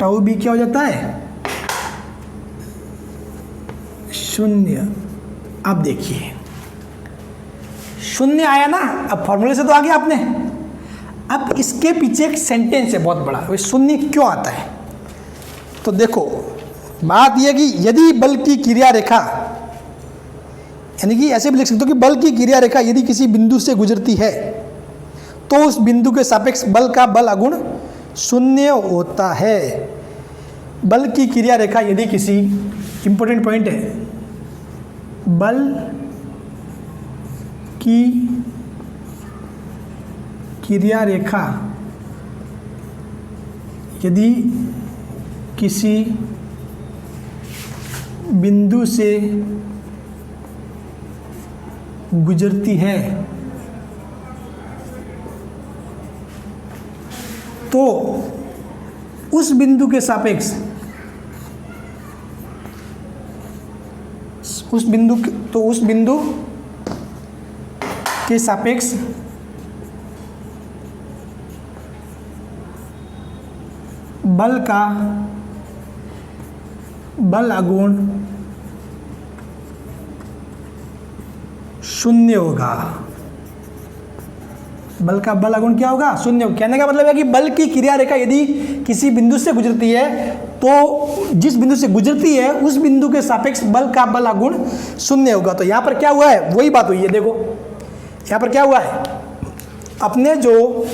टाउ B क्या हो जाता है, 0। अब देखिए 0 आया ना, अब फॉर्मूले से तो आ गया आपने। अब इसके पीछे एक सेंटेंस है बहुत बड़ा, वो 0 क्यों आता है। तो देखो बात यह कि यदि बल की क्रिया रेखा, यानी कि ऐसे भी लिख सकते हो कि बल की क्रिया रेखा यदि किसी बिंदु से गुजरती है तो उस बिंदु के सापेक्ष बल का बल आघूर्ण 0 होता है। बल की क्रिया रेखा यदि किसी, इंपॉर्टेंट पॉइंट है, बल की क्रिया रेखा यदि किसी बिंदु से गुजरती है तो उस बिंदु के सापेक्ष, उस बिंदु के सापेक्ष बल आघूर्ण शून्य होगा। बल का बल आघूर्ण क्या होगा? शून्य। कहने का मतलब है कि बल की क्रिया रेखा यदि किसी बिंदु से गुजरती है तो जिस बिंदु से गुजरती है उस बिंदु के सापेक्ष बल का बल आघूर्ण शून्य होगा। तो यहां पर क्या हुआ है, वही बात हुई है। देखो यहां पर क्या हुआ है, अपने जो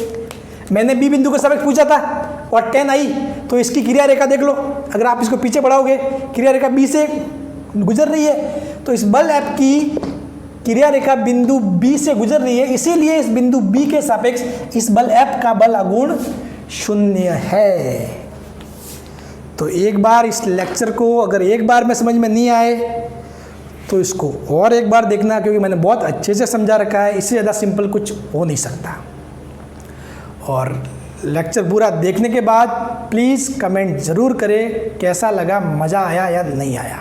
मैंने बी बिंदु के सापेक्ष पूछा था और 10 आई, तो इसकी क्रिया रेखा देख लो। अगर आप इसको पीछे बढ़ाओगे, क्रिया रेखा बी से गुजर रही है, तो इस बल एफ की क्रिया रेखा बिंदु बी से गुजर रही है, इसीलिए इस बिंदु बी के सापेक्ष इस बल एफ का बल आघूर्ण शून्य है। तो एक बार इस लेक्चर को अगर एक बार में समझ में नहीं आए तो इसको और एक बार देखना, क्योंकि मैंने बहुत अच्छे से समझा रखा है। इससे ज़्यादा सिंपल कुछ हो नहीं सकता। और लेक्चर पूरा देखने के बाद प्लीज़ कमेंट ज़रूर करें कैसा लगा, मज़ा आया या नहीं आया।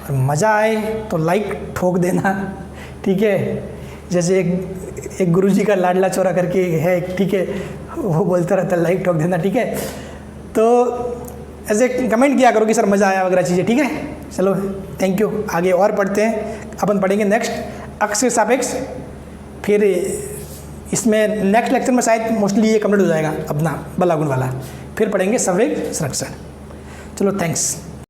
और मज़ा आए तो लाइक ठोक देना, ठीक है। जैसे एक गुरुजी का लाडला चोरा करके है, ठीक है, वो बोलता रहता है लाइक ठोक देना, ठीक है। तो ऐसे कमेंट किया करो कि सर मज़ा आया वगैरह चीज़ें, ठीक है। चलो थैंक यू। आगे और पढ़ते हैं, अपन पढ़ेंगे नेक्स्ट अक्ष के सापेक्ष। फिर इसमें नेक्स्ट लेक्चर में शायद मोस्टली ये कंप्लीट हो जाएगा अपना बल आघूर्ण वाला। फिर पढ़ेंगे संवेग संरक्षण। चलो थैंक्स।